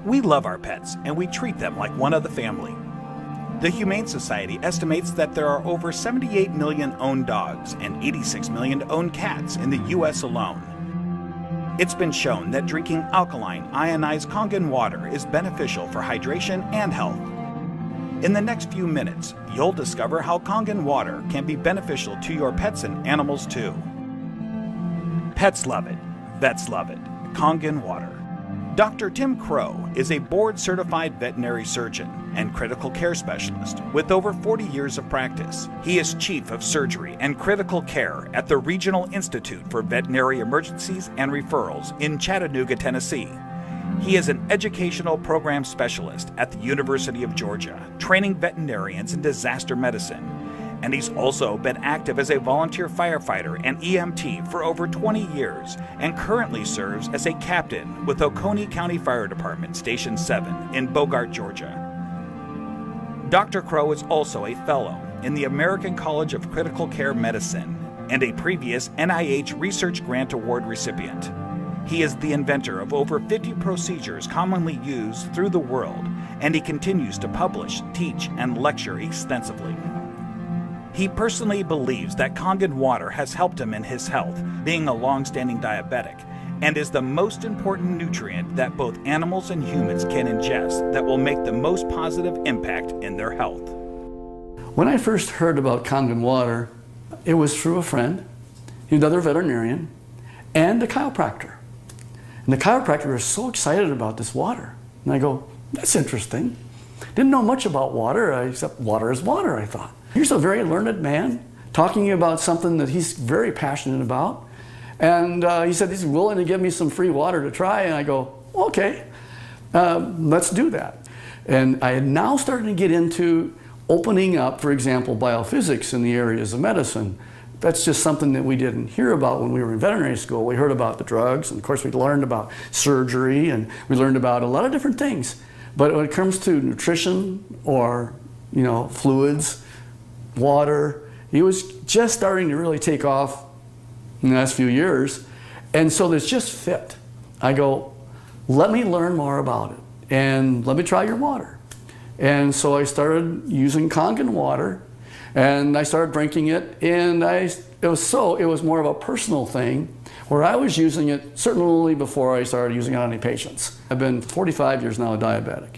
We love our pets, and we treat them like one of the family. The Humane Society estimates that there are over 78 million owned dogs and 86 million owned cats in the U.S. alone. It's been shown that drinking alkaline ionized Kangen water is beneficial for hydration and health. In the next few minutes, you'll discover how Kangen water can be beneficial to your pets and animals too. Pets love it. Vets love it. Kangen water. Dr. Tim Crow is a board-certified veterinary surgeon and critical care specialist with over 40 years of practice. He is Chief of Surgery and Critical Care at the Regional Institute for Veterinary Emergencies and Referrals in Chattanooga, Tennessee. He is an educational program specialist at the University of Georgia, training veterinarians in disaster medicine. And he's also been active as a volunteer firefighter and EMT for over 20 years and currently serves as a captain with Oconee County Fire Department Station 7 in Bogart, Georgia. Dr. Crow is also a fellow in the American College of Critical Care Medicine and a previous NIH Research Grant Award recipient. He is the inventor of over 50 procedures commonly used through the world, and he continues to publish, teach, and lecture extensively. He personally believes that Kangen water has helped him in his health, being a long-standing diabetic, and is the most important nutrient that both animals and humans can ingest that will make the most positive impact in their health. When I first heard about Kangen water, it was through a friend, another veterinarian, and a chiropractor. And the chiropractor was so excited about this water. And I go, that's interesting. Didn't know much about water, except water is water, I thought. Here's a very learned man talking about something that he's very passionate about. And he said he's willing to give me some free water to try. And I go, okay, let's do that. And I had now started to get into opening up, for example, biophysics in the areas of medicine. That's just something that we didn't hear about when we were in veterinary school. We heard about the drugs, and of course we learned about surgery, and we learned about a lot of different things. But when it comes to nutrition or, fluids, water, it was just starting to really take off in the last few years. And so this just fit. I go, let me learn more about it, and let me try your water. And so I started using Kangen water, and I started drinking it, and it was more of a personal thing, where I was using it certainly before I started using it on any patients. I've been 45 years now a diabetic.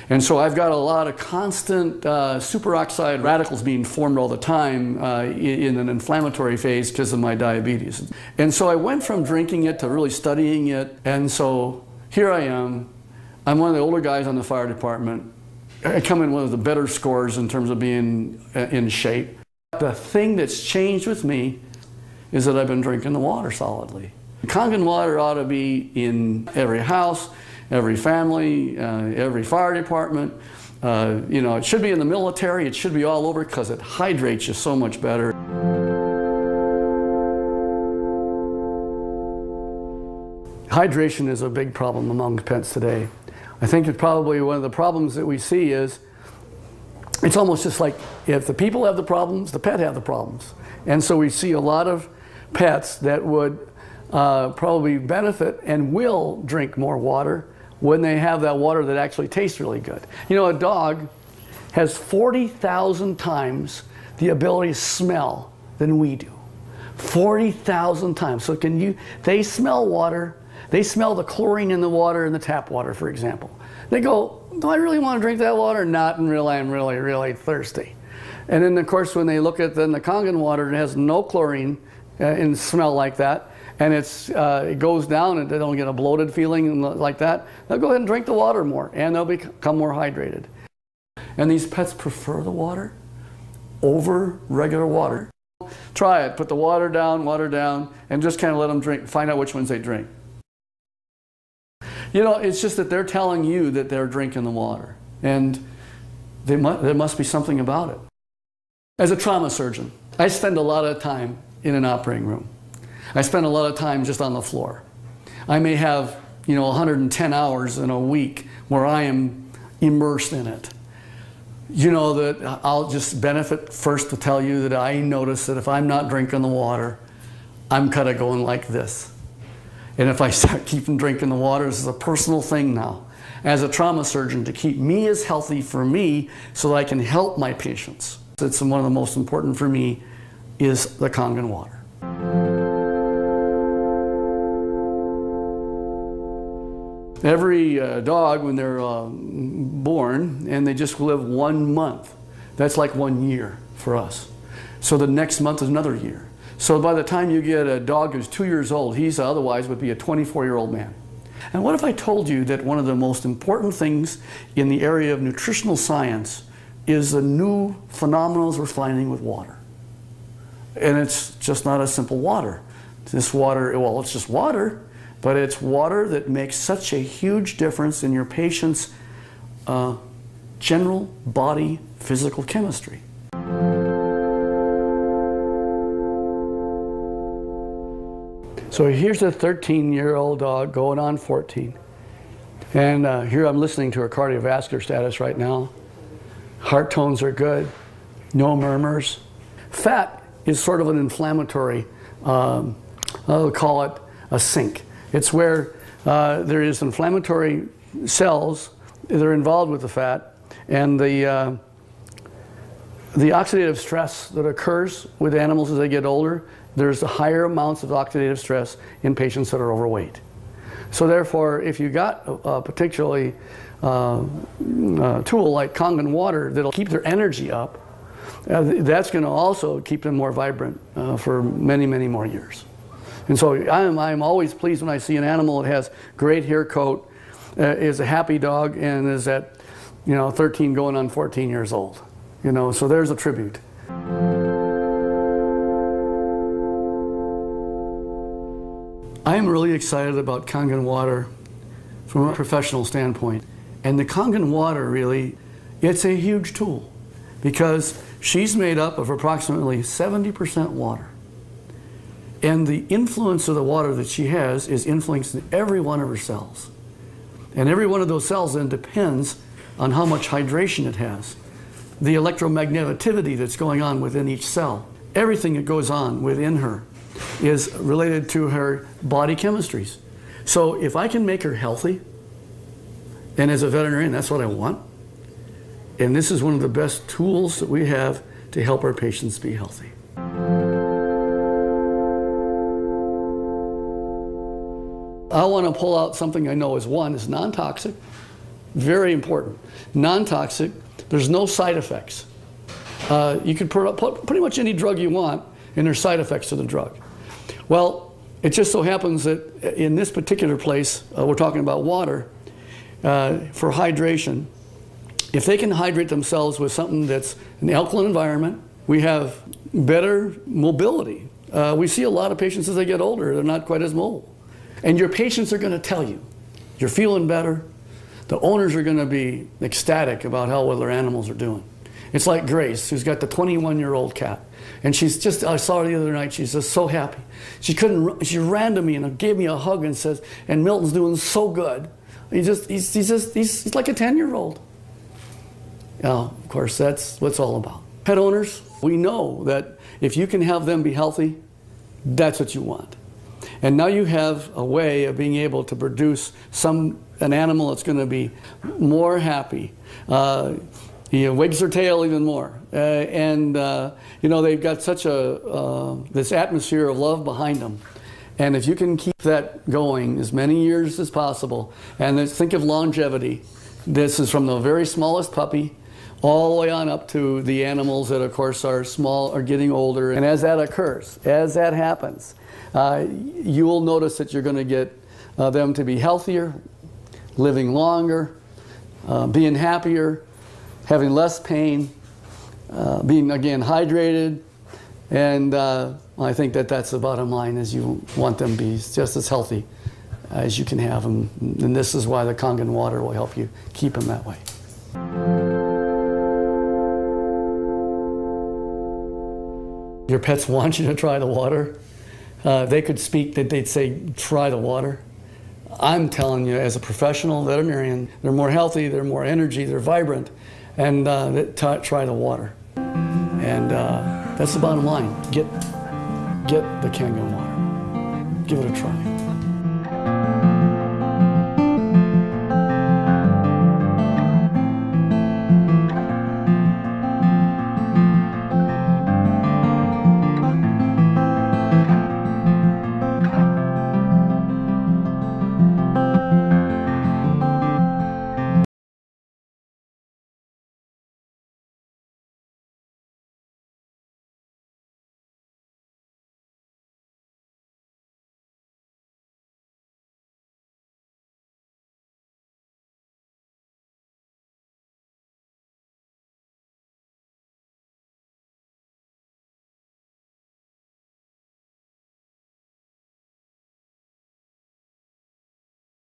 And so I've got a lot of constant superoxide radicals being formed all the time in an inflammatory phase because of my diabetes. And so I went from drinking it to really studying it, and so here I am. I'm one of the older guys on the fire department. I come in one of the better scores in terms of being in shape. The thing that's changed with me is that I've been drinking the water solidly. Kangen water ought to be in every house, every family, every fire department. It should be in the military. It should be all over because it hydrates you so much better. Hydration is a big problem among pets today. I think it's probably one of the problems that we see is it's almost just like if the people have the problems, the pet have the problems. And so we see a lot of pets that would probably benefit and will drink more water when they have that water that actually tastes really good. A dog has 40,000 times the ability to smell than we do. 40,000 times. So they smell water. They smell the chlorine in the water, in the tap water, for example. They go, do I really want to drink that water? Not until I'm really, really thirsty. And then, of course, when they look at the Kangen water, it has no chlorine and smell like that, and it goes down and they don't get a bloated feeling like that, they'll go ahead and drink the water more, and they'll become more hydrated. And these pets prefer the water over regular water. Try it. Put the water down, and just kind of let them drink. Find out which ones they drink. It's just that they're telling you that they're drinking the water, and there must be something about it. As a trauma surgeon, I spend a lot of time in an operating room. I spend a lot of time just on the floor. I may have, 110 hours in a week where I am immersed in it. That I'll just benefit first to tell you that I notice that if I'm not drinking the water, I'm kind of going like this. And if I start keeping drinking the water, this is a personal thing now. as a trauma surgeon to keep me as healthy for me so that I can help my patients. It's one of the most important for me is the Kangen water. Every dog, when they're born, and they just live 1 month, that's like 1 year for us. So the next month is another year. So by the time you get a dog who's 2 years old, he's otherwise would be a 24-year-old man. And what if I told you that one of the most important things in the area of nutritional science is the new phenomena we're finding with water? And it's just not a simple water. This water, well, it's just water, but it's water that makes such a huge difference in your patient's general body physical chemistry. So here's a 13-year-old dog going on 14. And here I'm listening to her cardiovascular status right now. Heart tones are good, no murmurs. Fat is sort of an inflammatory, I'll call it a sink. It's where there is inflammatory cells that are involved with the fat, and the oxidative stress that occurs with animals as they get older, there's higher amounts of oxidative stress in patients that are overweight. So therefore, if you got a particularly tool like Kangen water that'll keep their energy up, that's going to also keep them more vibrant for many, many more years. And so I'm always pleased when I see an animal that has great hair coat, is a happy dog, and is at 13 going on 14 years old. So there's a tribute. I'm really excited about Kangen water from a professional standpoint. And the Kangen water really, it's a huge tool because she's made up of approximately 70% water. And the influence of the water that she has is influencing every one of her cells. And every one of those cells then depends on how much hydration it has. The electromagneticity that's going on within each cell. Everything that goes on within her is related to her body chemistries. So if I can make her healthy, and as a veterinarian, that's what I want. And this is one of the best tools that we have to help our patients be healthy. I want to pull out something I know is non-toxic, very important. Non-toxic, there's no side effects. You can put pretty much any drug you want, and there's side effects to the drug. Well, it just so happens that in this particular place, we're talking about water, for hydration. If they can hydrate themselves with something that's an alkaline environment, we have better mobility. We see a lot of patients as they get older, they're not quite as mobile. And your patients are going to tell you, you're feeling better. The owners are going to be ecstatic about how well their animals are doing. It's like Grace, who's got the 21-year-old cat. And she's just, I saw her the other night, she's just so happy. She ran to me and gave me a hug and says, and Milton's doing so good. He's like a 10-year-old. Of course, that's what it's all about. Pet owners, we know that if you can have them be healthy, that's what you want. And now you have a way of being able to produce an animal that's going to be more happy. He wags their tail even more. They've got such this atmosphere of love behind them. And if you can keep that going as many years as possible, and think of longevity. This is from the very smallest puppy all the way on up to the animals that, of course, are small, are getting older. And as that occurs, as that happens, you will notice that you're going to get them to be healthier, living longer, being happier, having less pain, being, again, hydrated. And I think that that's the bottom line, is you want them to be just as healthy as you can have them. And this is why the Kangen water will help you keep them that way. Your pets want you to try the water. They could speak, that they'd say, try the water. I'm telling you, as a professional veterinarian, they're more healthy, they're more energy, they're vibrant, and try the water. And that's the bottom line. Get the Kangen water. Give it a try.